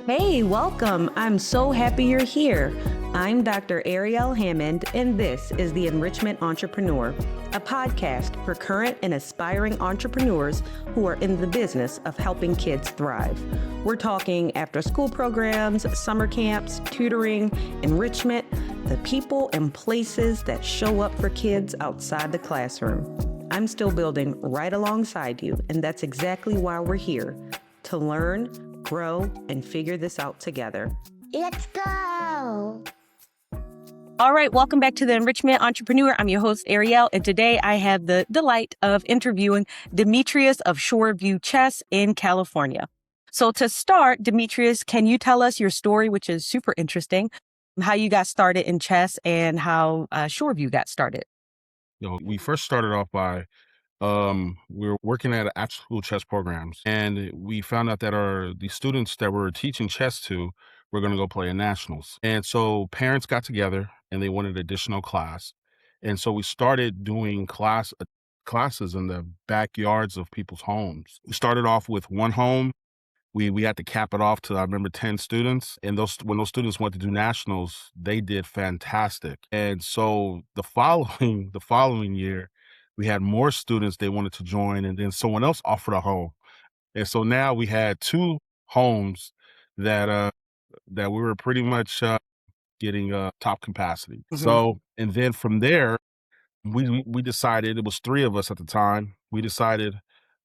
Hey, welcome. I'm so happy you're here. I'm Dr. Ariel Hammond, and this is the Enrichment Entrepreneur, a podcast for current and aspiring entrepreneurs who are in the business of helping kids thrive. We're talking after school programs, summer camps, tutoring, enrichment, the people and places that show up for kids outside the classroom. I'm still building right alongside you, and that's exactly why we're here, to learn, grow, and figure this out together. Let's go. All right, welcome back to the Enrichment Entrepreneur. I'm your host, Ariel, and today I have the delight of interviewing Demetrius of Shoreview Chess in California. So to start, Demetrius, can you tell us your story, which is super interesting, how you got started in chess and how Shoreview got started? We first started off by we were working at after school chess programs, and we found out that the students that we're teaching chess to were going to go play in nationals. And so parents got together and they wanted additional class. And so we started doing classes in the backyards of people's homes. We started off with one home. We had to cap it off to, I remember, 10 students. And when those students went to do nationals, they did fantastic. And so the following year, we had more students they wanted to join, and then someone else offered a home. And so now we had two homes that we were pretty much getting top capacity. Mhm. So, and then from there, we decided, it was three of us at the time. We decided,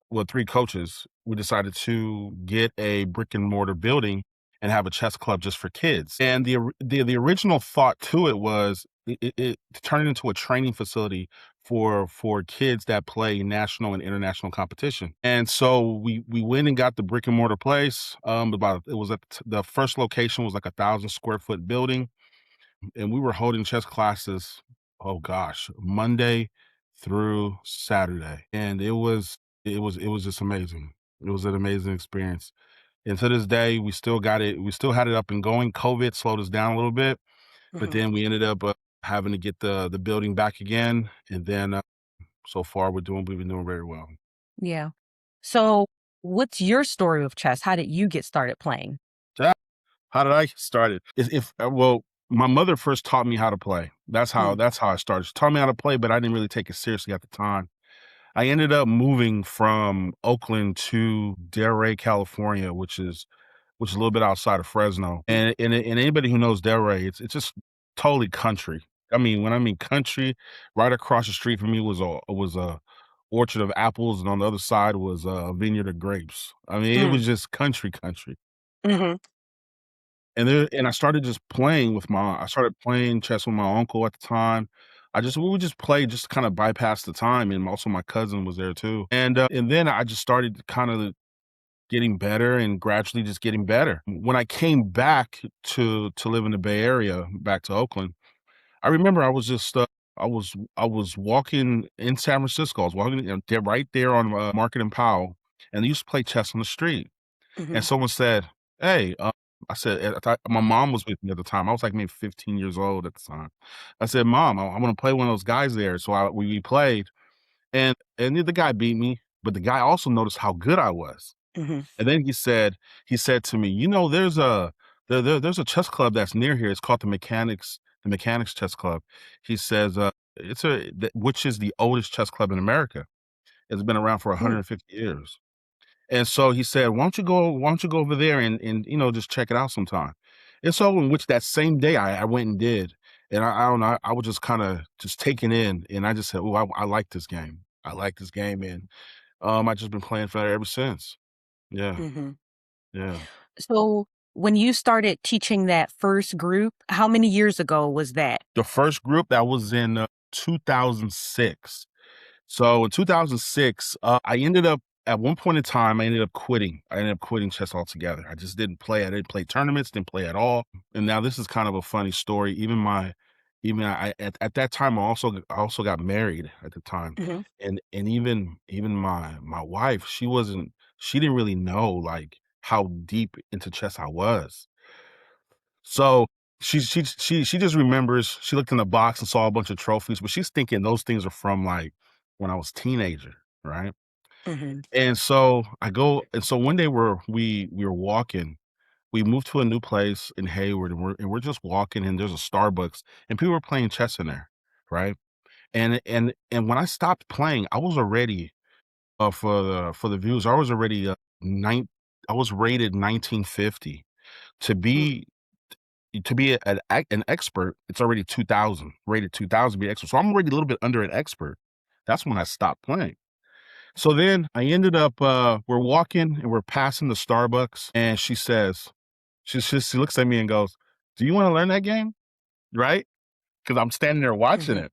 well, three coaches, we decided to get a brick-and-mortar building and have a chess club just for kids. And the original thought to it was it to turn it into a training facility for kids that play national and international competition. And so we went and got the brick-and-mortar place. It was the first location was like 1,000 square foot building, and we were holding chess classes, oh gosh, Monday through Saturday. And it was just amazing. It was an amazing experience. And to this day, we still had it up and going. COVID slowed us down a little bit, but Mhm. then we ended up having to get the building back again. And then so far we've been doing very well. Yeah. So what's your story with chess? How did you get started playing? So how did I get started? Well, my mother first taught me how to play. Mm. That's how I started. She taught me how to play, but I didn't really take it seriously at the time. I ended up moving from Oakland to Delray, California, which is a little bit outside of Fresno. And anybody who knows Delray, it's just totally country. I mean, when I mean country, right across the street from me was a orchard of apples, and on the other side was a vineyard of grapes. I mean, it Mm. was just country. Mhm. And I started just playing I started playing chess with my uncle at the time. We would just play just to kind of bypass the time, and also my cousin was there too. And then I just started kind of getting better and gradually just getting better. When I came back to live in the Bay Area, back to Oakland, I remember I was walking in San Francisco. I was walking right there on Market and Powell, and they used to play chess on the street. And Mhm. someone said, "Hey," I said, I thought my mom was with me at the time. I was like maybe 15 years old at the time. I said, "Mom, I want to play one of those guys there." So we played, and the guy beat me, but the guy also noticed how good I was. Mhm. And then he said to me, there's a chess club that's near here. It's called the Mechanics Chess Club. He says, which is the oldest chess club in America. It's been around for Mm. 150 years. And so he said, why don't you go over there and just check it out sometime. And so in which that same day I went and did. And I don't know, I was just kind of just taken in, and I just said, oh, I like this game. I like this game. And I just been playing for it ever since. Yeah. Mhm. Yeah. So when you started teaching that first group, how many years ago was that? The first group, that was in 2006. So in 2006, I ended up at one point in time, I ended up quitting. I ended up quitting chess altogether. I just didn't play. I didn't play tournaments, didn't play at all. And now this is kind of a funny story. Even at that time, I also got married at the time. Mhm. And even my wife, she didn't really know like how deep into chess I was. So she just remembers she looked in the box and saw a bunch of trophies, but she's thinking those things are from like when I was teenager, right? Mhm. And so one day we were walking, we moved to a new place in Hayward, and we're just walking, and there's a Starbucks, and people were playing chess in there, right? And when I stopped playing, I was already for the views, I was already nine. I was rated 1950 to Mm. be an expert. It's already 2000, rated 2000 to be expert. So I'm already a little bit under an expert. That's when I stopped playing. So then I ended up, we're walking and we're passing the Starbucks, and she says, she looks at me and goes, "Do you want to learn that game?" Right? Because I'm standing there watching Mhm. it.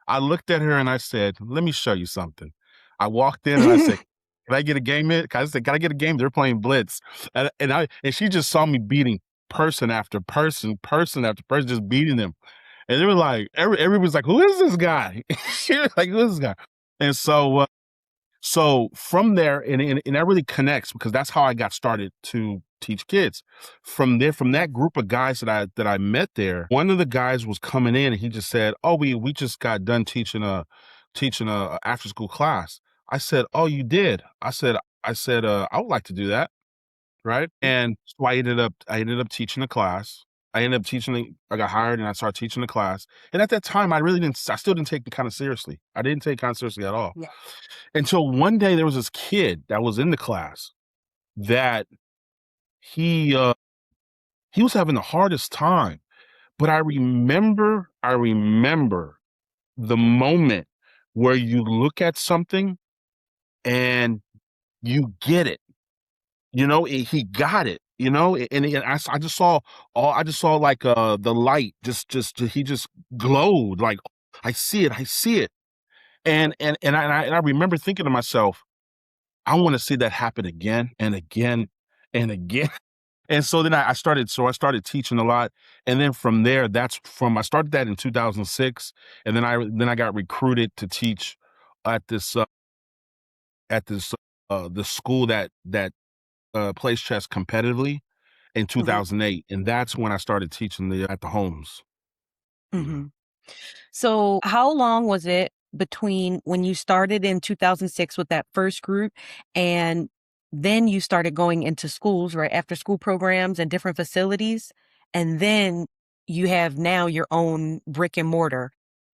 I looked at her and I said, "Let me show you something." I walked in and I said, "Can I get a game in?" I said, "Can I get a game?" They're playing Blitz. And she just saw me beating person after person, person after person, just beating them. And they were like, everybody's like, "Who is this guy?" She was like, "Who is this guy?" And so from there, and that really connects because that's how I got started to teach kids. From there, from that group of guys that I met there, one of the guys was coming in and he just said, "Oh, we just got done teaching a after school class." I said, "Oh, you did?" I said, "I would like to do that." Right. And so I ended up teaching a class. I got hired and I started teaching the class. And at that time, I still didn't take it kind of seriously. I didn't take it kind of seriously at all. Yeah. Until one day there was this kid that was in the class that he uh he was having the hardest time. But I remember the moment where you look at something and you get it. He got it, and I just saw like the light just he just glowed like, I see it, I see it. And I remember thinking to myself, I want to see that happen again and again and again. And so then I started teaching a lot. And then from there, I started that in 2006. And then I got recruited to teach at the school that plays chess competitively in Mhm. 2008. And that's when I started teaching at the homes. Yeah. Mhm. So, how long was it between when you started in 2006 with that first group and then you started going into schools, right? After school programs and different facilities, and then you have now your own brick and mortar.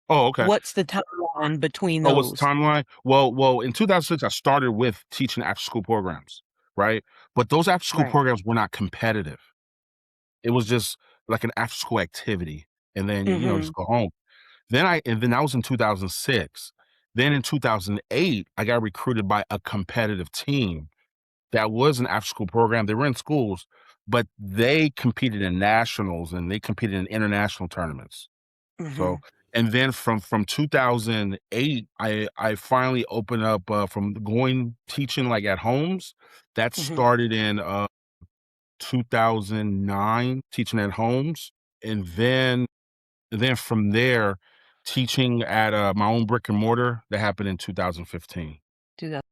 Oh, okay. What's the timeline between Oh, what's the those? timeline? Well, in 2006, I started with teaching after school programs, right? But those after school Right. programs were not competitive. It was just like an after school activity. And then, just Mhm. go home. And then that was in 2006. Then in 2008, I got recruited by a competitive team that was an after school program. They were in schools, but they competed in nationals and they competed in international tournaments. So, Mhm. and then from 2008, I finally opened up from going teaching like at homes. That Mhm. started in 2009, teaching at homes, and then from there, teaching at my own brick and mortar. That happened in 2015. Do that.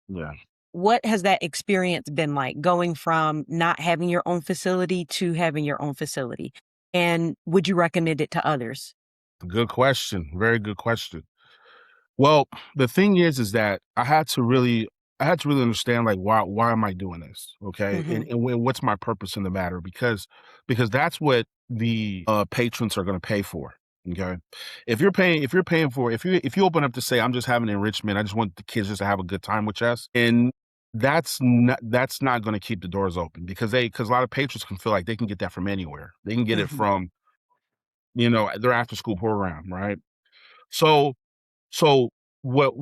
Yeah. What has that experience been like going from not having your own facility to having your own facility? And would you recommend it to others? Good question. Very good question. Well, the thing is that I had to really understand like why am I doing this? Okay. And, Mhm. and what's my purpose in the matter? Because that's what the patrons are going to pay for. Okay. If you open up to say, "I'm just having enrichment, I just want the kids just to have a good time with chess," and that's not going to keep the doors open because a lot of patrons can feel like they can get that from anywhere. They can get it Mhm. from, their after school program, right? So so what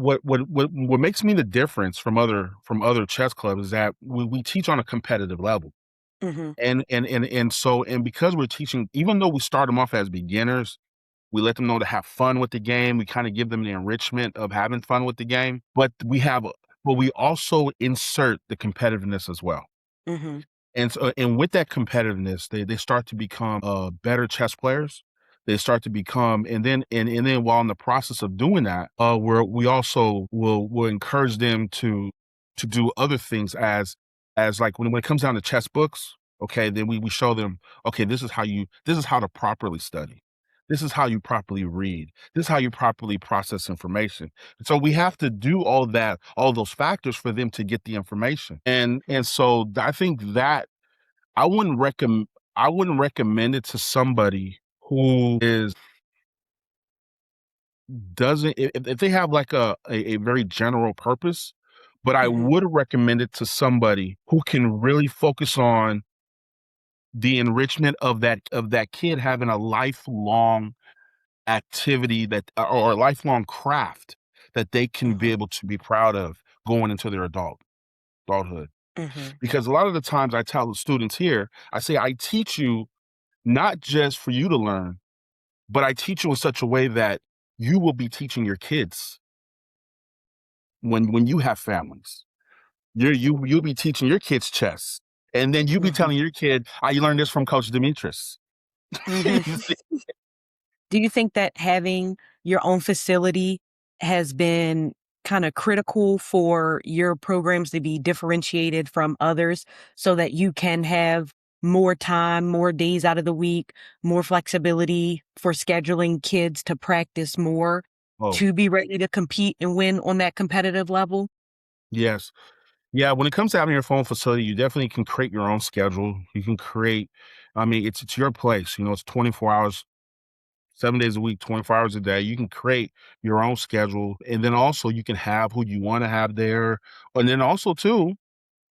makes me the difference from other chess clubs is that we teach on a competitive level. Mhm. And because we're teaching, even though we start them off as beginners, we let them know to have fun with the game. We kind of give them the enrichment of having fun with the game, but we also insert the competitiveness as well. Mhm. And with that competitiveness, they start to become better chess players. They start to become, and then while in the process of doing that, we also will encourage them to do other things as like when it comes down to chess books. Okay, then we show them, okay, this is how to properly study. This is how you properly read. This is how you properly process information. So we have to do all those factors for them to get the information. And so I think that I wouldn't recommend it to somebody who doesn't if they have like a very general purpose, but I Mhm. would recommend it to somebody who can really focus on the enrichment of that kid having a lifelong activity or a lifelong craft that they can be Mhm. able to be proud of going into their adulthood. Mhm. Because a lot of the times I tell the students here, I say I teach you not just for you to learn, but I teach you in such a way that you will be teaching your kids when you have families. You'll be teaching your kids chess. And then you'll be Mhm. telling your kid, you learned this from Coach Demetrius. Mhm. Do you think that having your own facility has been kind of critical for your programs to be differentiated from others so that you can have more time, more days out of the week, more flexibility for scheduling kids to practice more Oh, to be ready to compete and win on that competitive level? yes. Yeah, when it comes to having your phone facility, you definitely can create your own schedule. You can create, it's your place. It's 24 hours, 7 days a week, 24 hours a day. You can create your own schedule. And then also you can have who you want to have there. And then also too,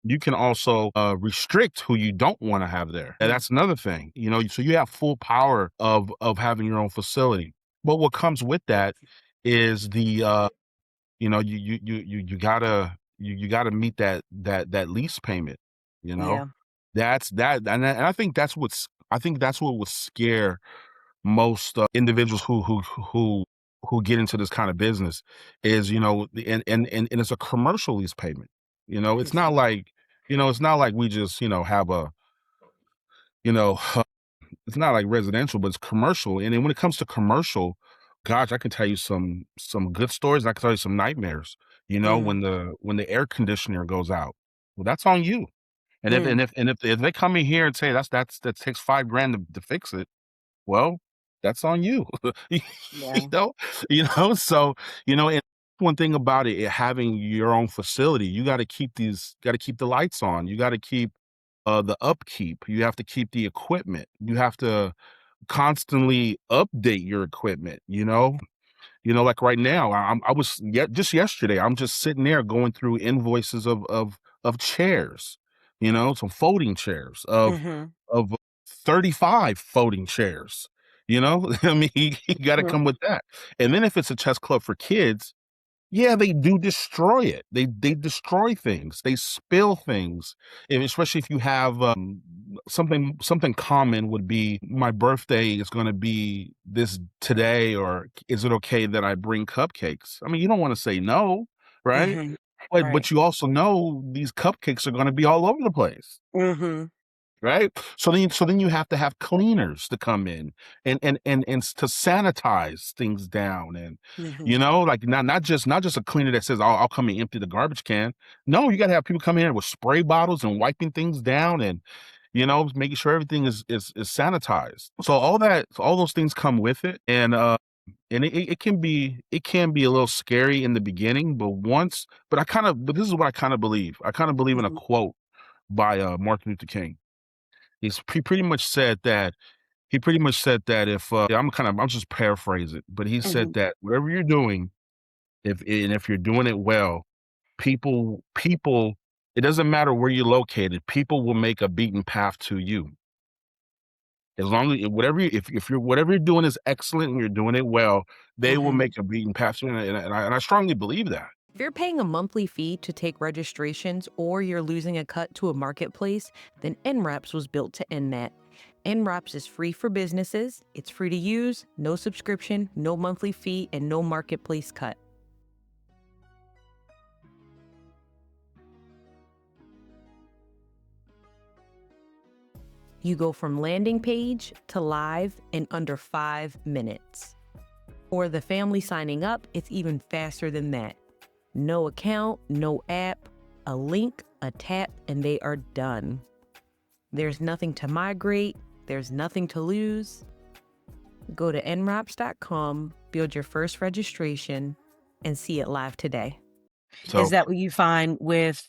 you can also restrict who you don't want to have there. And that's another thing, so you have full power of having your own facility. But what comes with that is you gotta meet that lease payment, you know? Yeah. That's that and I think that's what would scare most individuals who get into this kind of business is, and it's a commercial lease payment. It's not Mhm. like, it's not like we just, have you know, it's not like residential, but it's commercial. And then when it comes to commercial, gosh, I can tell you some good stories. I can tell you some nightmares. Mm. When the air conditioner goes out, well, that's on you. And if Mm. and if and if they come in here and say that takes 5 grand to fix it, well, that's on you. you Yeah. know, So and one thing about having your own facility, you got to keep the lights on. You got to keep the upkeep. You have to keep the equipment. You have to constantly update your equipment. Like right now, I was just yesterday. I'm just sitting there going through invoices of chairs. Some folding chairs Mhm. of 35 folding chairs. I mean, you got to Mhm. come with that. And then if it's a chess club for kids, yeah, they do destroy it. They destroy things. They spill things, and especially if you have something common would be my birthday is going to be this today, or is it okay that I bring cupcakes? I mean, you don't want to say no, right? Mhm. But Right. but you also know these cupcakes are going to be all over the place. Mhm. Right? So then you have to have cleaners to come in to sanitize things down and Mhm. like not just a cleaner that says I'll come and empty the garbage can. No, you gotta have people come in with spray bottles and wiping things down and making sure everything is sanitized. So all those things come with it and it can be a little scary in the beginning, but this is what I kind of believe. I kind of believe in a Mhm. quote by Martin Luther King. He pretty much said that if I'm just paraphrase it, but he said Mhm. that whatever you're doing, if you're doing it well, people it doesn't matter where you're located, people will make a beaten path to you. As long as whatever you're doing is excellent and you're doing it well, they will Mhm. make a beaten path to you. And I strongly believe that. If you're paying a monthly fee to take registrations or you're losing a cut to a marketplace, then NRAPS was built to end that. NRAPS is free for businesses, it's free to use, no subscription, no monthly fee, and no marketplace cut. You go from landing page to live in under 5 minutes. For the family signing up, it's even faster than that. No account, no app, a link, a tap, and they are done. There's nothing to migrate, there's nothing to lose. Go to nraps.com, build your first registration, and see it live today. Is So that what you find with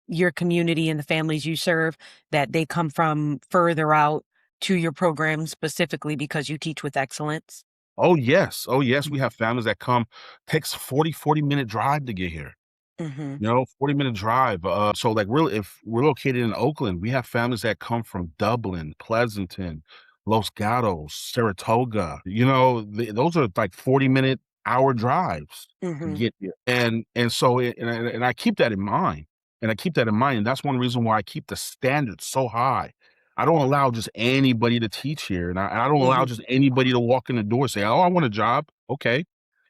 your community and the families you serve, that they come from further out to your program specifically because you teach with excellence? Oh, yes. Oh, yes. We have families that come, takes 40-minute drive to get here. Mm-hmm. 40-minute drive. So like if we're located in Oakland, we have families that come from Dublin, Pleasanton, Los Gatos, Saratoga. Those are like 40-minute hour drives to Mm-hmm. get here. And so and I keep that in mind. And I keep that in mind. And that's one reason why I keep the standards so high. I don't allow just anybody to teach here. And I don't allow Mm-hmm. just anybody to walk in the door and say, "Oh, I want a job." Okay.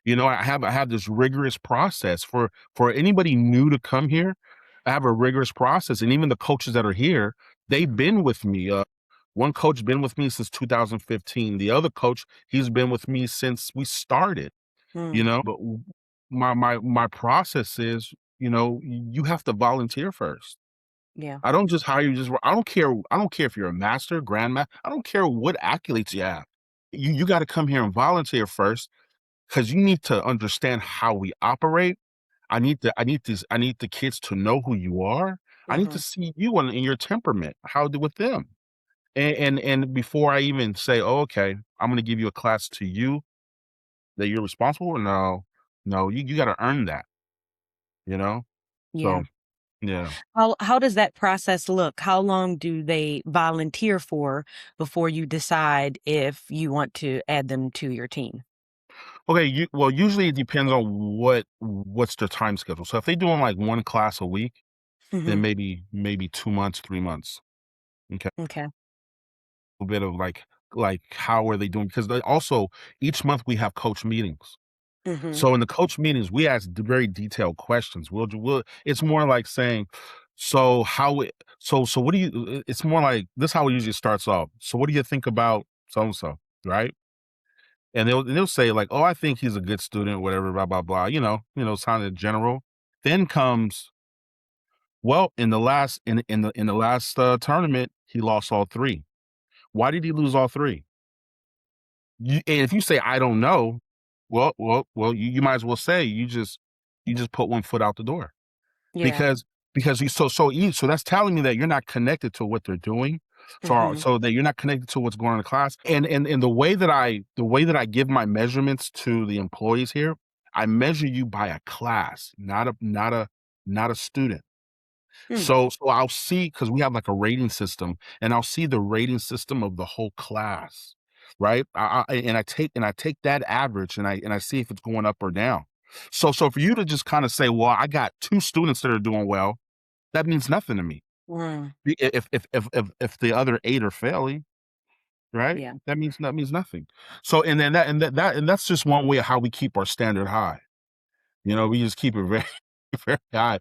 I have this rigorous process for anybody new to come here. I have a rigorous process, and even the coaches that are here, they've been with me. One coach been with me since 2015. The other coach, he's been with me since we started. Mm. But my process is, you have to volunteer first. Yeah. I don't just hire you. I don't care. I don't care if you're a master, grandmaster. I don't care what accolades you have. You got to come here and volunteer first, because you need to understand how we operate. I need the kids to know who you are. I need Mm-hmm. to see you in your temperament, how to with them. And before I even say, "Oh, okay, I'm gonna give you a class to you that you're responsible for," no, no, you gotta earn that, you know? So, Yeah. yeah. How does that process look? How long do they volunteer for before you decide if you want to add them to your team? Okay, usually it depends on what's their time schedule. So if they're doing, like, 1 class a week, then Mhm. maybe 2 months, 3 months. Okay. Okay. A bit of, like, how are they doing? Because they also each month we have coach meetings. Mhm. So in the coach meetings, we ask very detailed questions. We'll it's more like saying, "So how it so what do you," it's more like this, how it usually starts off. "So what do you think about so and so?" Right? And they'll say like, "Oh, I think he's a good student, whatever, blah, blah, blah," kind of general. Then comes, "Well, in the last tournament, he lost all three. Why did he lose all three?" And if you say, "I don't know," well, you might as well say you just put one foot out the door. Yeah. Because you so that's telling me that you're not connected to what they're doing. So Mhm. so that you're not connected to what's going on in the class. And the way that I give my measurements to the employees here, I measure you by a class, not a student. Mm. So I'll see, because we have like a rating system, and I'll see the rating system of the whole class, right? And I take that average, and I see if it's going up or down. So for you to just kind of say, "Well, I got 2 students that are doing well," that means nothing to me. Mm. If the other 8 are failing, right? Yeah. That means nothing. So and that's just one way of how we keep our standard high. We just keep it very, very high.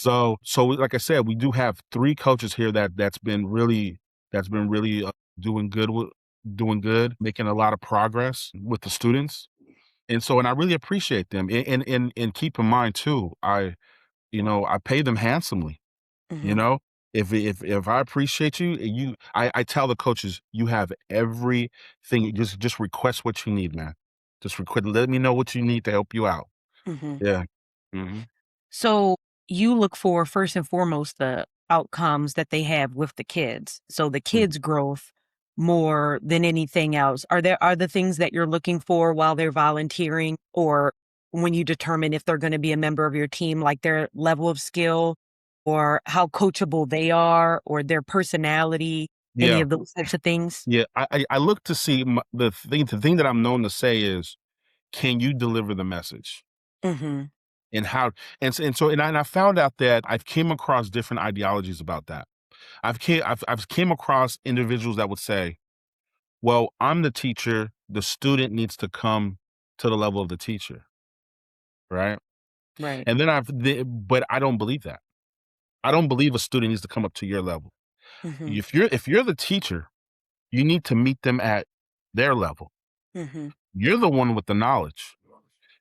Like I said, we do have 3 coaches here that's been really doing good, making a lot of progress with the students. And I really appreciate them. And keep in mind too, I pay them handsomely, you Mhm. know? If I appreciate you, I tell the coaches, "You have everything. Just request what you need, man. Just request. Let me know what you need to help you out." Mhm. Yeah. Mhm. So you look for first and foremost the outcomes that they have with the kids. So the Mhm. kids' growth more than anything else. Are the things that you're looking for while they're volunteering, or when you determine if they're going to be a member of your team, like their level of skill or how coachable they are or their personality, any Yeah. of those types of things? Yeah. I look to see the thing that I'm known to say is, can you deliver the message? Mhm. And how and I found out that I've came across different ideologies about that. I've came across individuals that would say, "Well, I'm the teacher, the student needs to come to the level of the teacher," right? Right. And then but I don't believe that. I don't believe a student needs to come up to your level. Mhm. If you're the teacher, you need to meet them at their level. Mhm. You're the one with the knowledge.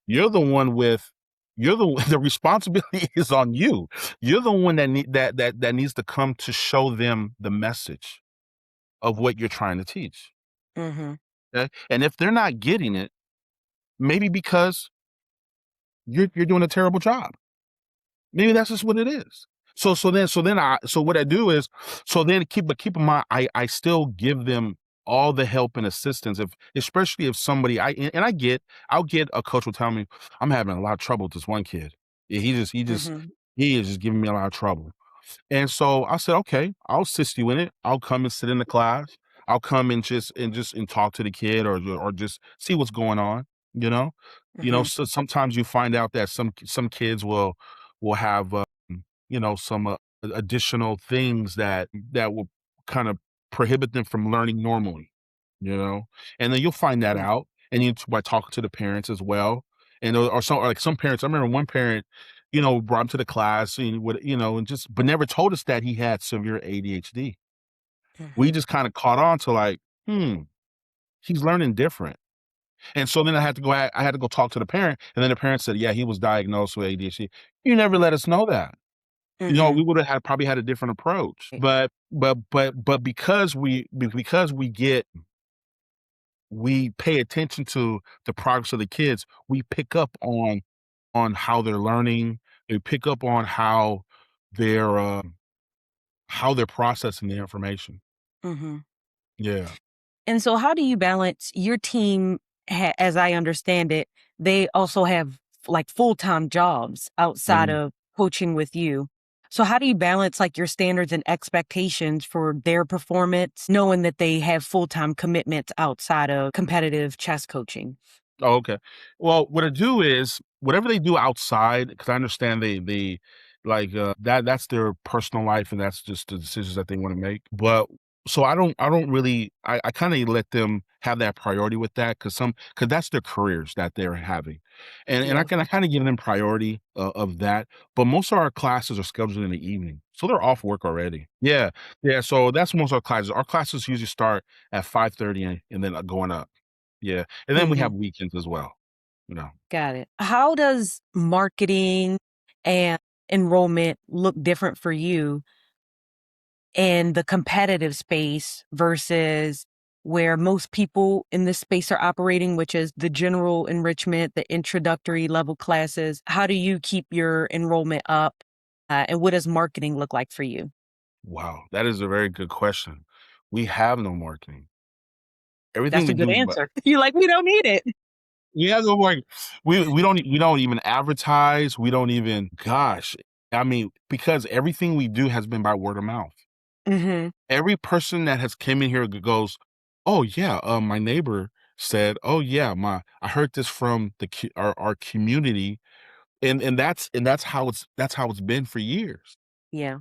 You're the one with you're the the responsibility is on you. You're the one that needs to come to show them the message of what you're trying to teach. Mhm. Okay? And if they're not getting it, maybe because you're doing a terrible job. Maybe that's just what it is. So what I do is, keep in mind, I still give them all the help and assistance, if especially if somebody I'll get a coach will tell me, I'm having a lot of trouble with this one kid. Yeah, Mm-hmm. he is just giving me a lot of trouble. And so I said, okay, I'll assist you in it. I'll come and sit in the class. I'll come and just talk to the kid, or just see what's going on, you know? Mm-hmm. So sometimes you find out that some kids will have some additional things that will kind of prohibit them from learning normally, you know? And then you'll find that out, and by talking to the parents as well. And or like some parents, I remember one parent, brought him to the class and and but never told us that he had severe ADHD. We Mm-hmm. just kind of caught on to like, he's learning different. And so then I had to go talk to the parent, and then the parent said, yeah, he was diagnosed with ADHD. You never let us know that. Mm-hmm. We would have probably had a different approach. But because we pay attention to the progress of the kids, we pick up on how they're learning. We pick up on they're uh, how they're processing the information. Mm-hmm. Yeah. And so, how do you balance your team? As I understand it, they also have like full-time jobs outside Mhm. of coaching with you. So, how do you balance like your standards and expectations for their performance, knowing that they have full-time commitments outside of competitive chess coaching? Oh, okay. Well, what I do is whatever they do outside, because I understand they like that's their personal life, and that's just the decisions that they want to make. But so I don't really I kind of let them have that priority with that, because that's their careers that they're having, and Yeah. I kind of give them priority of that. But most of our classes are scheduled in the evening, so they're off work already. Yeah, yeah. So that's most of our classes. Our classes usually start at 5:30 and then going up. Yeah, and then we Hmm. have weekends as well, you know? Got it. How does marketing and enrollment look different for you in the competitive space versus where most people in this space are operating, which is the general enrichment, the introductory level classes? How do you keep your enrollment up? And what does marketing look like for you? Wow, that is a very good question. We have no marketing. Everything That's we a good do is answer. You're like, we don't need it. we have no marketing. We don't even advertise, we don't even gosh, I mean, because everything we do has been by word of mouth. Hmm. Every person that has came in here goes, "Oh, yeah, my neighbor said, oh, yeah, I heard this from our community," and that's how it's been for years. Yeah.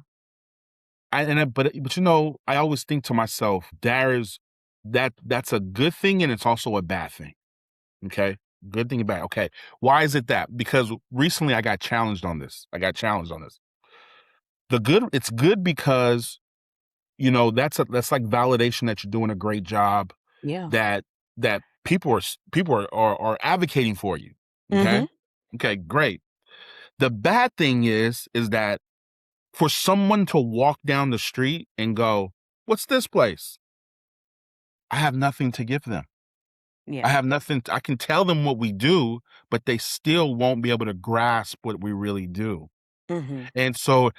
I always think to myself, that's a good thing and it's also a bad thing. Okay. Good thing and bad. Okay. Why is it that? Because recently I got challenged on this. It's good because, that's like validation that you're doing a great job, Yeah. that, people are advocating for you. Hmm. Okay. Okay. Great. The bad thing is that for someone to walk down the street and go, what's this place? I have nothing to give them. I Yeah. have nothing. I can tell them what we do, but they still won't be able to grasp what we really do. Hmm. And so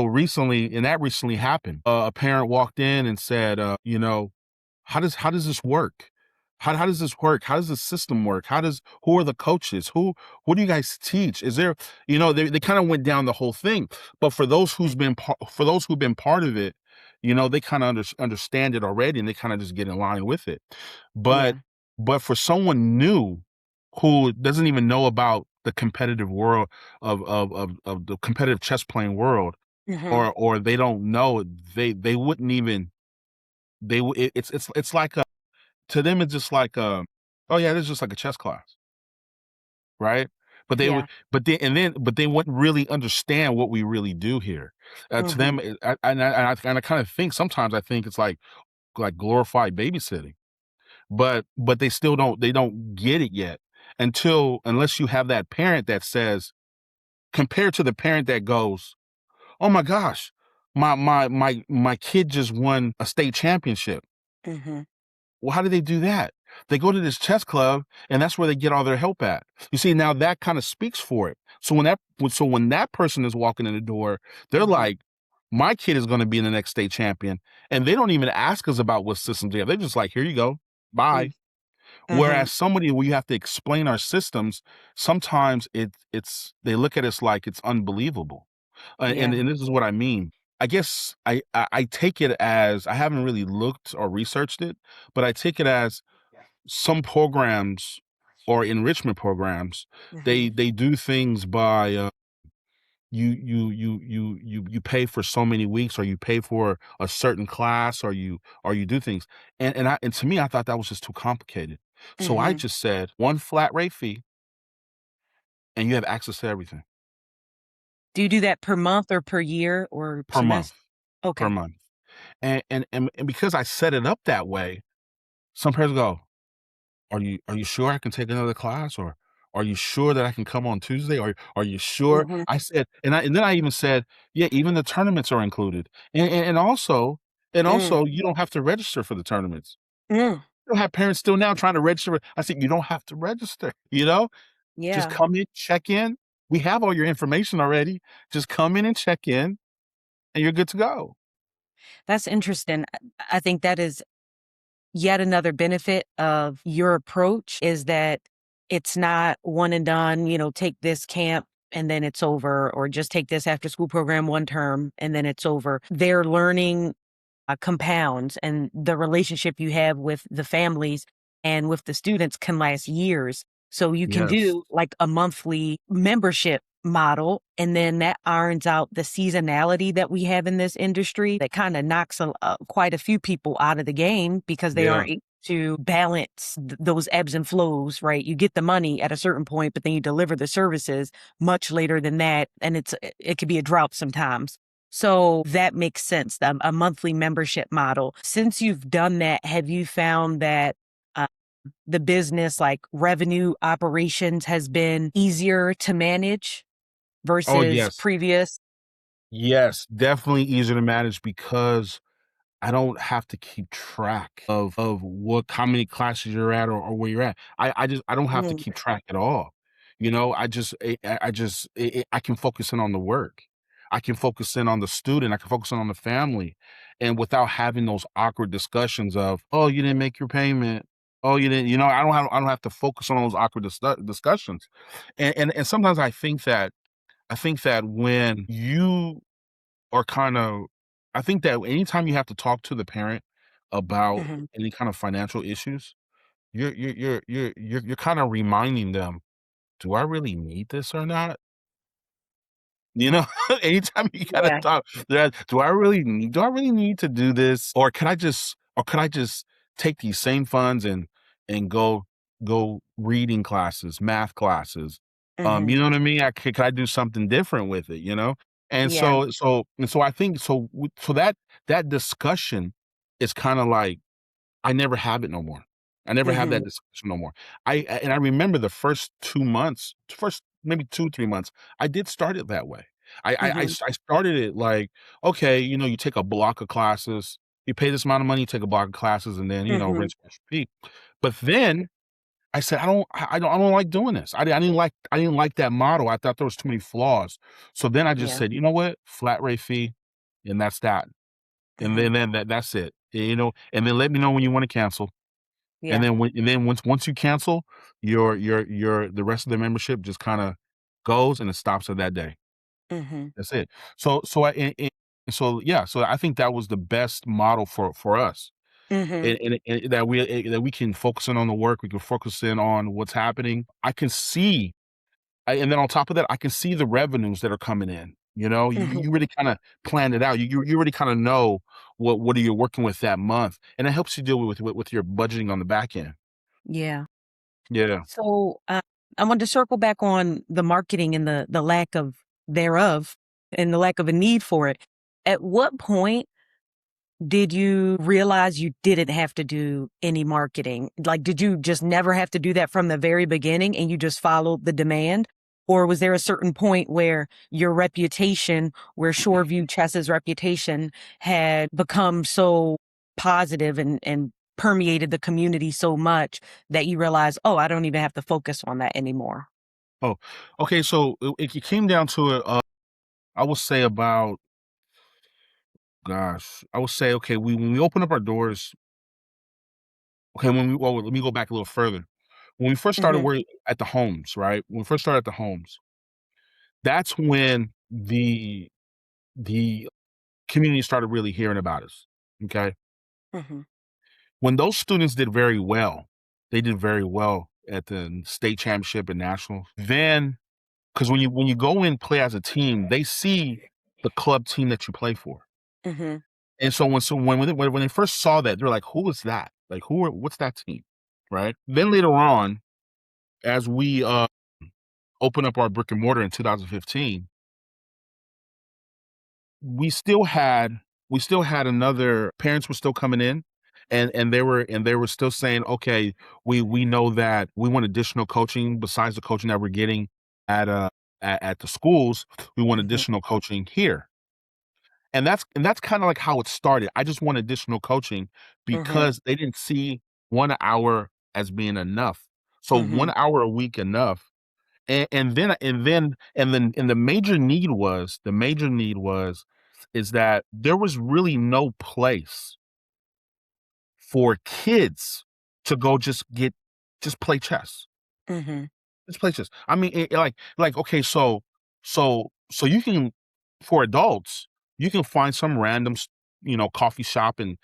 recently, and that recently happened. A parent walked in and said, how does this work? How does this work? How does the system work? Who are the coaches? Who do you guys teach? Is there, they kind of went down the whole thing. But for those who've been part of it, they kind of understand it already, and they kind of just get in line with it. But Yeah. but for someone new who doesn't even know about the competitive world of the competitive chess playing world, Hmm. or they don't know, they wouldn't even it's like to them it's just like oh yeah, it's just like a chess class, right? But they would Yeah. but they wouldn't really understand what we really do here. To Hmm. them, I kind of think sometimes I think it's like glorified babysitting, but they don't get it yet, unless you have that parent that says, compared to the parent that goes, oh my gosh, my kid just won a state championship. Hmm. Well, how do they do that? They go to this chess club, and that's where they get all their help at. You see, now that kind of speaks for it. So when that person is walking in the door, they're like, my kid is going to be in the next state champion, and they don't even ask us about what systems they have. They're just like, here you go, bye. Mm-hmm. Whereas somebody where you have to explain our systems, sometimes it's they look at us like it's unbelievable. Yeah. And this is what I mean. I guess I take it as, I haven't really looked or researched it, but I take it as some programs or enrichment programs, Mm-hmm. they do things by you pay for so many weeks, or you pay for a certain class, or you do things. And to me, I thought that was just too complicated. So I Mm-hmm. just said one flat rate fee, and you have access to everything Do you do that per month or per year or per month. semester? Per Okay. month. And because I set it up that way, some parents go, are you sure I can take another class? Or are you sure that I can come on Tuesday? Or are you sure? Mm-hmm. I said, and then I even said, yeah, even the tournaments are included. And Mm. also you don't have to register for the tournaments. Mm. You don't have parents still now trying to register. I said, you don't have to register, just Yeah. come in, check in. We have all your information already. Just come in and check in, and you're good to go. That's interesting. I think that is yet another benefit of your approach is that it's not one and done, take this camp and then it's over, or just take this after school program one term and then it's over. They're learning compounds, and the relationship you have with the families and with the students can last years. So you can Yes. do like a monthly membership model, and then that irons out the seasonality that we have in this industry that kind of knocks quite a few people out of the game because they Yeah. aren't able to balance those ebbs and flows, right? You get the money at a certain point, but then you deliver the services much later than that, and it could be a drought sometimes. So that makes sense, a monthly membership model. Since you've done that, have you found that uh, the business, like revenue operations, has been easier to manage Oh, versus yes. previous? Yes, definitely easier to manage because I don't have to keep track of what how many classes you're at, or where you're at. I don't have to Mm, keep track at all. I can focus in on the work. I can focus in on the student. I can focus in on the family, and without having those awkward discussions of, oh, you didn't make your payment. Oh, you didn't. I don't have to focus on those awkward discussions. And sometimes I think that when you or kind of I think that anytime you have to talk to the parent about mhm. any kind of financial issues, you're kind of reminding them, "Do I really need this or not?" You know? Anytime you gotta Yeah. talk, that, do I really need to do this? Or could I just take these same funds and go reading classes, math classes? Hmm. You know what I mean? Could I do something different with it, you know? And Yeah. so I think so that discussion is kinda like I never have it no more. I never have Hmm. that discussion no more. I remember the first 2 months, first maybe 2, 3 months, I did start it that way. Hmm. I started it like, okay, you take a block of classes, you pay this amount of money, you take a block of classes, and then, Hmm. rinse, wash, repeat. But then I said, I don't like doing this. I didn't like that model. I thought there was too many flaws. So then I just Yeah. said, you know what? Flat rate fee, and that's that. And Hmm. then that's it. And then let me know when you want to cancel. Yeah. And then once you cancel, your the rest of the membership just kinda goes, and it stops at that day. Hmm. That's it. So I so yeah, so I think that was the best model for us. Hmm. And that we can focus in on the work, we can focus in on what's happening. And then on top of that, I can see the revenues that are coming in. You Hmm. really kinda plan it out. You really kinda know what are you working with that month, and it helps you deal with your budgeting on the back end. Yeah. Yeah. So I want to circle back on the marketing and the lack of thereof and the lack of a need for it. At what point did you realize you didn't have to do any marketing? Like, did you just never have to do that from the very beginning and you just followed the demand? Or was there a certain point where your reputation, where Shoreview Chess's reputation had become so positive and permeated the community so much that you realized, oh, I don't even have to focus on that anymore? Oh, okay. So it came down to it. I would say about, gosh, I would say, okay, when we open up our doors, okay, let me go back a little further. When we first started Mhm. working at the homes, right? When we first started at the homes, that's when the community started really hearing about us. Okay. Mhm. When those students did very well, they did very well at the state championship and national. Then, because when you go in play as a team, they see the club team that you play for. Mhm. And when they first saw that, they're like, "Who is that? Like, what's that team?" Right? Then later on, as we open up our brick and mortar in 2015, we still had another parents were still coming in, and they were still saying, "Okay, we know that we want additional coaching besides the coaching that we're getting at at the schools. We want Mhm. additional coaching here." And that's kinda like how it started. I just want additional coaching Mhm. because they didn't see 1 hour as being enough. So 1 Mhm. hour a week enough, and the major need was is that there was really no place for kids to go just play chess. Mhm. This places. I mean, okay, so you can for adults, you can find some random, coffee shop and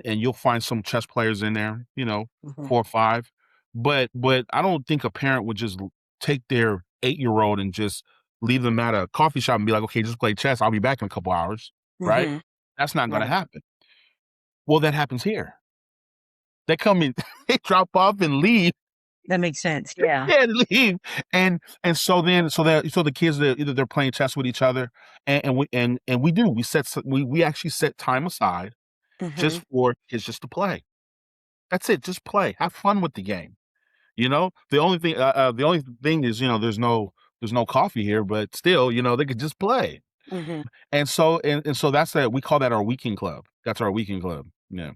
you'll find some chess players in there, Mhm. 4 or 5. But I don't think a parent would just take their 8-year-old and just leave them at a coffee shop and be like, "Okay, just play chess. I'll be back in a couple hours." Right? Mhm. That's not gonna Right. happen. Well, that happens here. They come in, they drop off and leave. That makes sense. Yeah. Yeah, leave. And so the kids that either they're playing chess with each other, and we do. We actually set time aside just Mhm. for kids just to play. That's it. Just play. Have fun with the game. The only thing is, there's no coffee here, but still, they could just play. Mhm. And so that's that. We call that our weekend club. That's our weekend club. Yeah.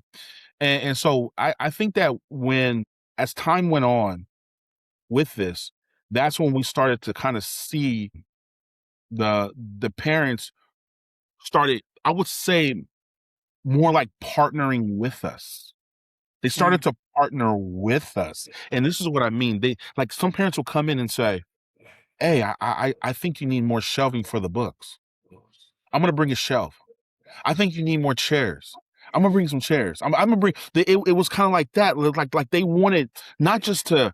And so I think that when as time went on with this, that's when we started to kind of see the parents started, I would say, more like partnering with us. They started Mm. to partner with us. And this is what I mean. They like some parents will come in and say, "Hey, I think you need more shelving for the books. I'm gonna bring a shelf. I think you need more chairs. I'm gonna bring some chairs. I'm gonna bring." It was kind of like that. Like not just to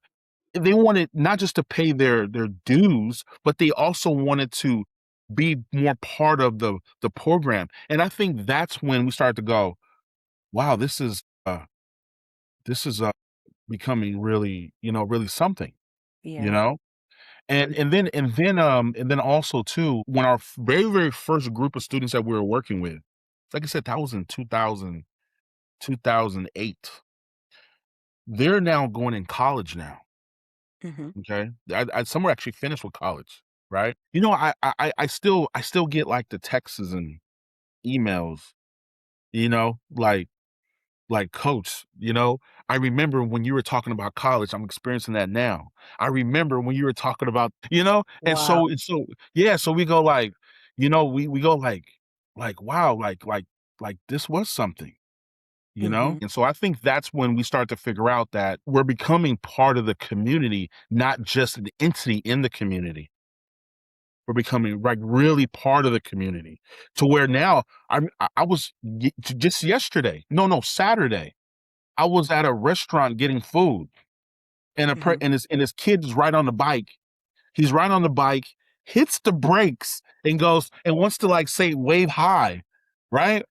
they wanted not just to pay their dues, but they also wanted to be more part of the program. And I think that's when we started to go, wow, this is becoming really, really something, you Yeah. know? And then also too, when our very, very first group of students that we were working with, like I said, that was in 2008. They're now going in college now. Mhm. Okay, some are actually finished with college, right? I still get like the texts and emails, like coach, I remember when you were talking about college. I'm experiencing that now. I remember when you were talking about, Wow. and so yeah, so we go like, we go like wow, like this was something. Mhm. And so I think that's when we start to figure out that we're becoming part of the community, not just an entity in the community. We're becoming like really part of the community to where now I was just yesterday, no, Saturday, I was at a restaurant getting food Mhm. and his kid is right on the bike. He's right on the bike, hits the brakes and goes and wants to like say wave hi, right?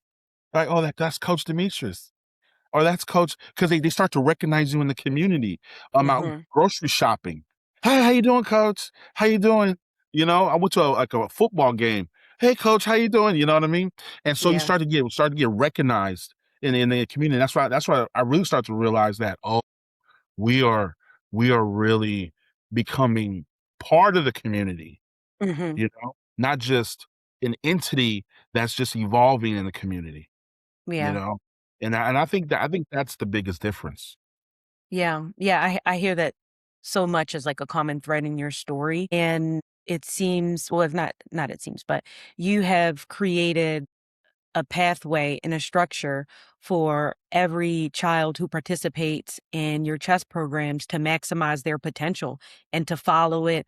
Like, oh, that's Coach Demetrius. Or that's coach because they start to recognize you in the community. I'm out Mhm. grocery shopping. Hey, how you doing, coach? How you doing? I went to a football game. Hey, coach, how you doing? You know what I mean? And so you Yeah. start to get recognized in the community. That's why I really start to realize that we are we are really becoming part of the community. Mhm. Not just an entity that's just evolving in the community. You Yeah. know? And I think that's the biggest difference. Yeah. Yeah. I hear that so much as like a common thread in your story. And it seems, well, if not it seems, but you have created a pathway and a structure for every child who participates in your chess programs to maximize their potential and to follow it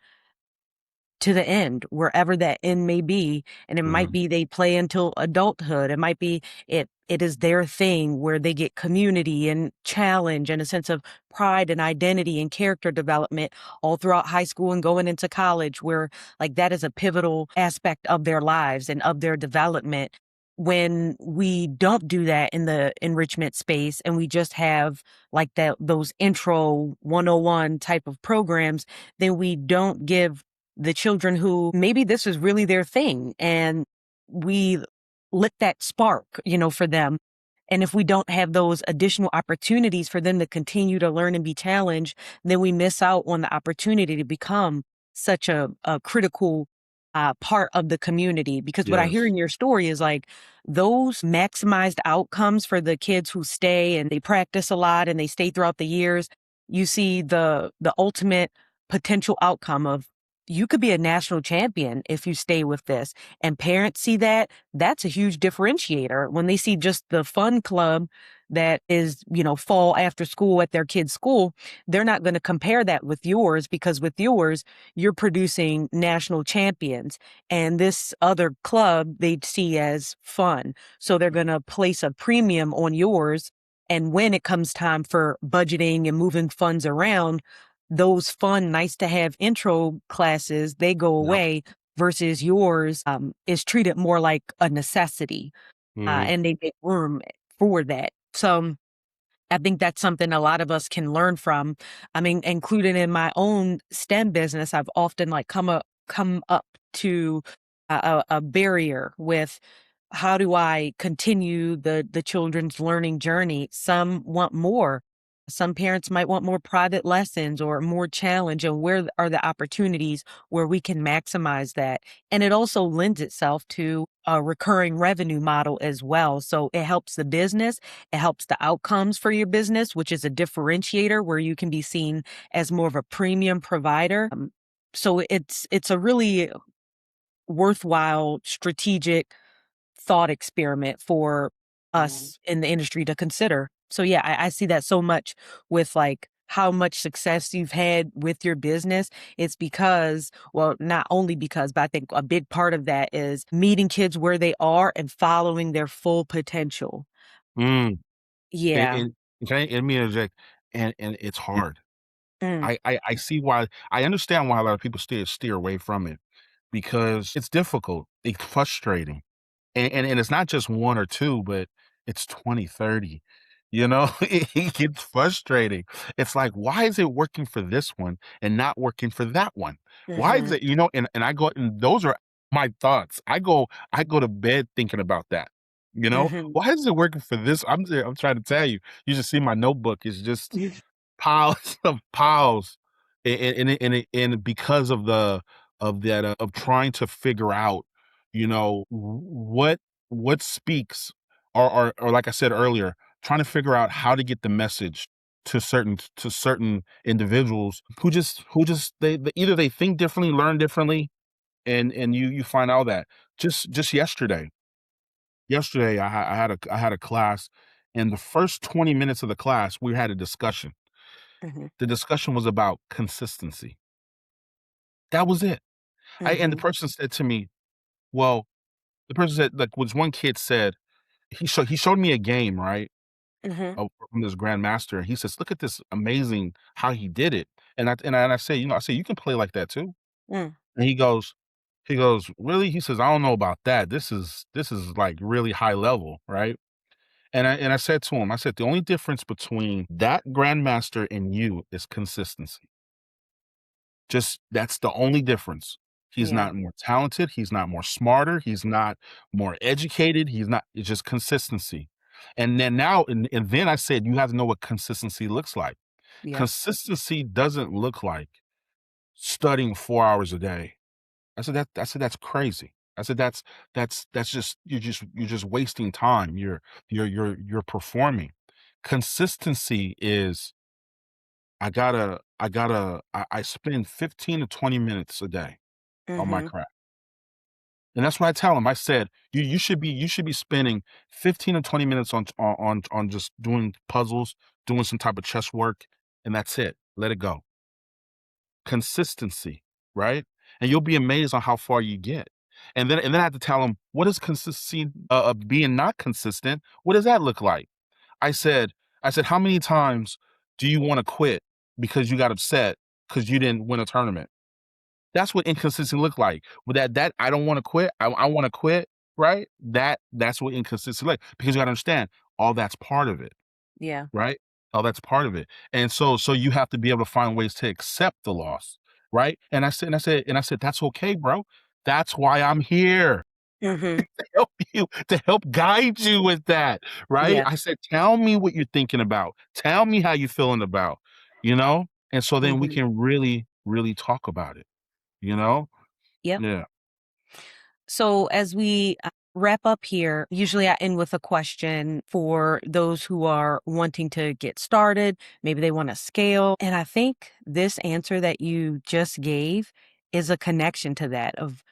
to the end, wherever that end may be. And it might Mhm. be they play until adulthood. It might be it is their thing where they get community and challenge and a sense of pride and identity and character development all throughout high school and going into college, where like that is a pivotal aspect of their lives and of their development. When we don't do that in the enrichment space and we just have like that those intro 101 type of programs, then we don't give the children who maybe this is really their thing and we lit that spark, for them. And if we don't have those additional opportunities for them to continue to learn and be challenged, then we miss out on the opportunity to become such a critical part of the community. Because what I hear Yes. in your story is like those maximized outcomes for the kids who stay and they practice a lot and they stay throughout the years. You see the ultimate potential outcome of you could be a national champion if you stay with this. And parents see that. That's a huge differentiator. When they see just the fun club that is, fall after school at their kid's school, they're not going to compare that with yours because with yours, you're producing national champions. And this other club they see as fun. So they're going to place a premium on yours. And when it comes time for budgeting and moving funds around, those fun, nice to have intro classes, they go Yep. away versus yours is treated more like a necessity Mhm. and they make room for that. So I think that's something a lot of us can learn from. I mean, including in my own STEM business, I've often like come up to a barrier with how do I continue the children's learning journey? Some want more. Some parents might want more private lessons or more challenge, and where are the opportunities where we can maximize that? And it also lends itself to a recurring revenue model as well. So it helps the business, it helps the outcomes for your business, which is a differentiator where you can be seen as more of a premium provider. So it's a really worthwhile strategic thought experiment for us in the industry to consider. So yeah, I see that so much with like how much success you've had with your business. It's because, well, not only because, but I think a big part of that is meeting kids where they are and following their full potential. Mm. And Yeah. and let me interject, and it's hard. Mm, I see why I understand why a lot of people steer away from it because it's difficult, it's frustrating. And it's not just 1 or 2, but it's 20, 30. You know? It gets frustrating. It's like, "Why is it working for this one and not working for that one? Why is mhm, it" and I go and those are my thoughts. I go to bed thinking about that, you know? mhm. "Why is it working for this?" I'm trying to tell you. You should see my notebook. It's just piles of piles, and because of of trying to figure out, what speaks, or like I said earlier, trying to figure out how to get the message to certain individuals who just either they think differently, learn differently, and you find out that just yesterday I had a class, and the first 20 minutes of the class we had a discussion. Mhm, The discussion was about consistency. That was it. And the mhm, person said to me, well, the person said, like, was one kid said, he showed me a game, right? mhm, From this grandmaster. And he says, look at this amazing how he did it. And I say, I say, you can play like that too. mm, And he goes, really? He says, I don't know about that. This is like really high level, right? And I said to him, I said, the only difference between that grandmaster and you is consistency. Just that's the only difference. He's yeah, not more talented, he's not more smarter, he's not more educated, he's not it's just consistency. And then I said, "You have to know what consistency looks like." yep, Consistency doesn't look like studying 4 hours a day. I said, "That's crazy." I said, "That's just you're just wasting time. You're performing." Consistency is I spend 15 to 20 minutes a day on my Mm-hmm. craft. And that's what I tell them. I said, you should be spending 15 to 20 minutes on just doing puzzles, doing some type of chess work, and that's it. Let it go. Consistency, right? And you'll be amazed on how far you get. And then I have to tell them, what is consistency of being not consistent? What does that look like? I said, how many times do you want to quit because you got upset because you didn't win a tournament? That's what inconsistency look like. With that I don't want to quit. I want to quit, right? That's what inconsistency like, because you got to understand all that's part of it, Yeah. right? All that's part of it. And so you have to be able to find ways to accept the loss, right? And I said that's okay, bro. That's why I'm here. Mm-hmm. To help guide you with that, right? Yeah. I said, tell me what you're thinking about. Tell me how you're feeling about, you know? And so then we Mm-hmm. can really, really talk about it, you know? Yep. Yeah. So as we wrap up here, usually I end with a question for those who are wanting to get started. Maybe they want to scale. And I think this answer that you just gave is a connection to that of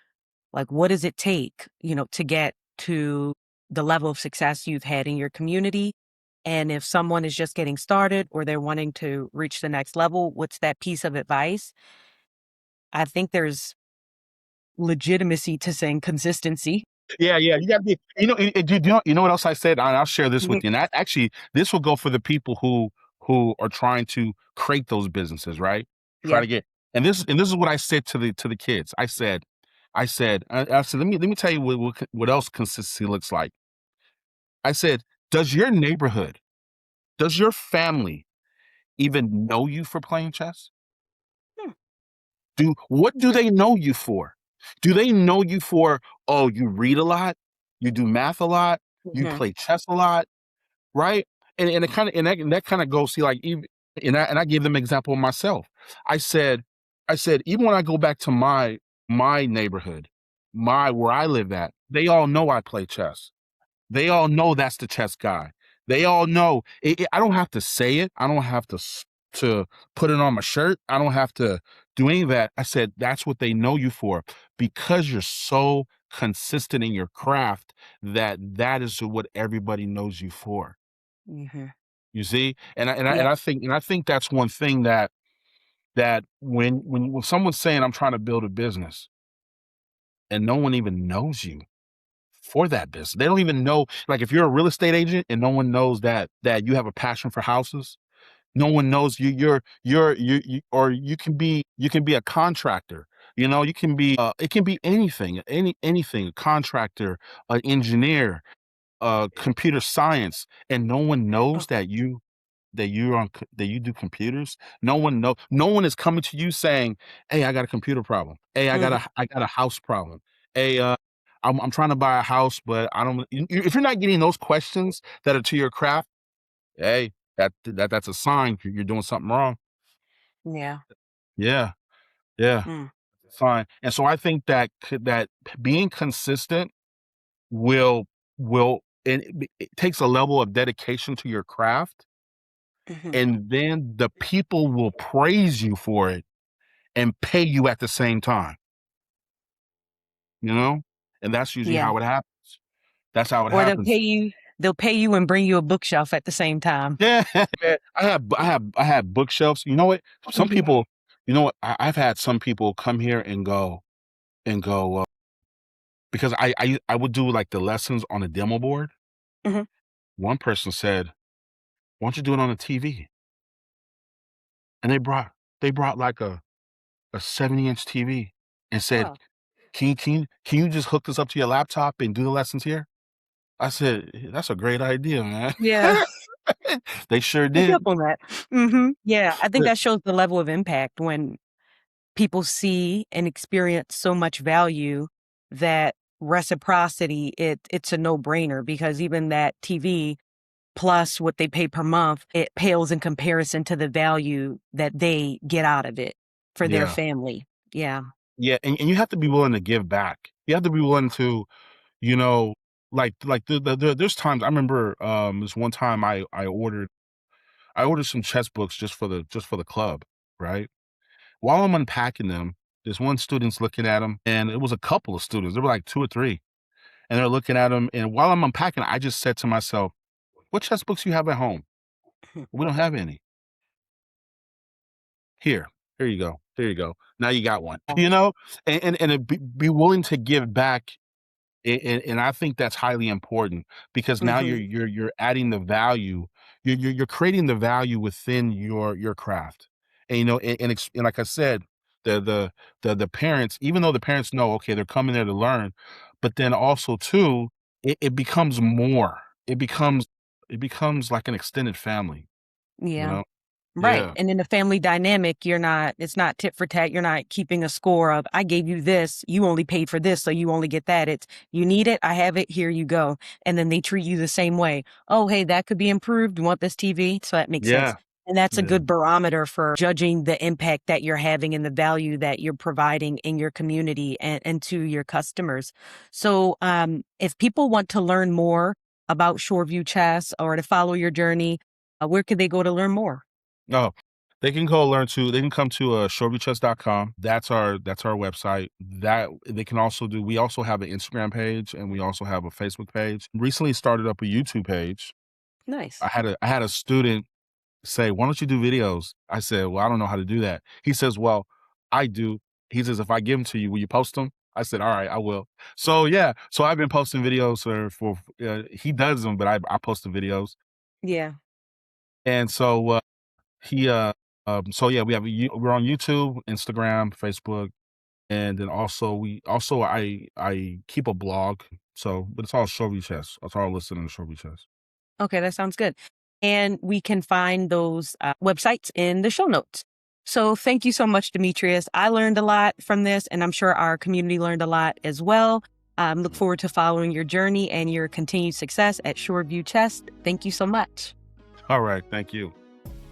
like, what does it take, to get to the level of success you've had in your community? And if someone is just getting started or they're wanting to reach the next level, what's that piece of advice? I think there's legitimacy to saying consistency. Yeah, you gotta be, you know what else I said? I'll share this with Mhm. you. And actually, this will go for the people who are trying to create those businesses, right? Try Yeah. to get, and this is what I said to the kids. I said, let me tell you what else consistency looks like. I said, does your neighborhood, does your family even know you for playing chess? Hmm. What do they know you for? Do they know you for, oh, you read a lot, you do math a lot, you Mhm. play chess a lot, right? And it kind of and that kind of goes, see, like, even, and I gave them an example of myself. I said, even when I go back to my neighborhood, my where I live at, they all know I play chess. They all know that's the chess guy. They all know I don't have to say it. I don't have to put it on my shirt. I don't have to do any of that. I said that's what they know you for, because you're so consistent in your craft that is what everybody knows you for. Mhm. You see, and Yep. I think that's one thing that when someone's saying I'm trying to build a business and no one even knows you for that business. They don't even know, like, if you're a real estate agent and no one knows that you have a passion for houses, no one knows or you can be a contractor. You can be it can be anything, anything, a contractor, an engineer, computer science, and no one Oh. knows that you do computers. No one is coming to you saying, "Hey, I got a computer problem. Hey, I got Mhm. a house problem. Hey, I'm trying to buy a house, but I don't." If you're not getting those questions that are to your craft, hey, that's a sign you're doing something wrong. Yeah. Yeah, yeah, Mm. sign. And so I think that being consistent will and it takes a level of dedication to your craft, Mhm. and then the people will praise you for it and pay you at the same time, you know? And that's usually Yeah. how it happens. That's how it Or happens. they'll pay you and bring you a bookshelf at the same time. Yeah, man. I have bookshelves. You know what? Some Mhm. people, you know what? I've had some people come here and go, because I would do like the lessons on a demo board. Mhm. One person said, "Why don't you do it on the TV?" And they brought like a 70-inch TV and said, Oh. can you just hook this up to your laptop and do the lessons here? I said, that's a great idea, man. Yeah. They sure Pick did. up on that. Mhm. Yeah, I think Yeah. that shows the level of impact when people see and experience so much value that reciprocity, it's a no-brainer because even that TV plus what they pay per month, it pales in comparison to the value that they get out of it for their Yeah. family. Yeah. Yeah, and you have to be willing to give back. You have to be willing to, you know, there's times I remember, this one time I ordered some chess books just for the club, right? While I'm unpacking them, this one student's looking at them, and it was a couple of students. There were like 2 or 3, and they're looking at them. And while I'm unpacking, I just said to myself, "What chess books you have at home? We don't have any. Here, here you go. There you go. Now you got one." You know, and be willing to give back. And I think that's highly important because now Mhm. you're adding the value. You're creating the value within your craft. And, you know, and like I said, the parents, even though the parents know, okay, they're coming there to learn, but then also too, it becomes more. It becomes like an extended family, you Yeah. know? Right. Yeah. And in a family dynamic, it's not tit for tat. You're not keeping a score of, I gave you this, you only paid for this, so you only get that. It's, you need it, I have it, here you go. And then they treat you the same way. Oh, hey, that could be improved. You want this TV? So that makes sense. Yeah. And that's a Yeah. good barometer for judging the impact that you're having and the value that you're providing in your community and to your customers. So if people want to learn more about Shoreview Chess or to follow your journey, where could they go to learn more? No, they can come to shoreviewchess.com. That's our website. That they can also do. We also have an Instagram page and we also have a Facebook page. Recently started up a YouTube page. Nice. I had a student say, "Why don't you do videos?" I said, "Well, I don't know how to do that." He says, "Well, I do." He says, "If I give them to you, will you post them?" I said, "All right, I will." So yeah, so I've been posting videos for he does them, but I post the videos. Yeah. And so so yeah, we're on YouTube, Instagram, Facebook, and then I keep a blog. So, but it's all Shoreview Chess. It's all listed in the Shoreview Chess. Okay, that sounds good. And we can find those websites in the show notes. So thank you so much, Demetrius. I learned a lot from this, and I'm sure our community learned a lot as well. Look forward to following your journey and your continued success at Shoreview Chess. Thank you so much. All right, thank you.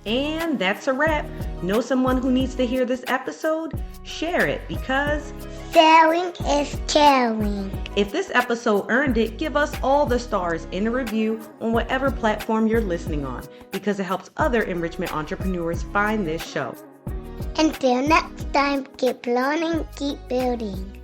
And that's a wrap. Know someone who needs to hear this episode? Share it because Sharing is caring. if this episode earned it, give us all the stars in a review on whatever platform you're listening on because it helps other enrichment entrepreneurs find this show. Until next time, keep learning, keep building.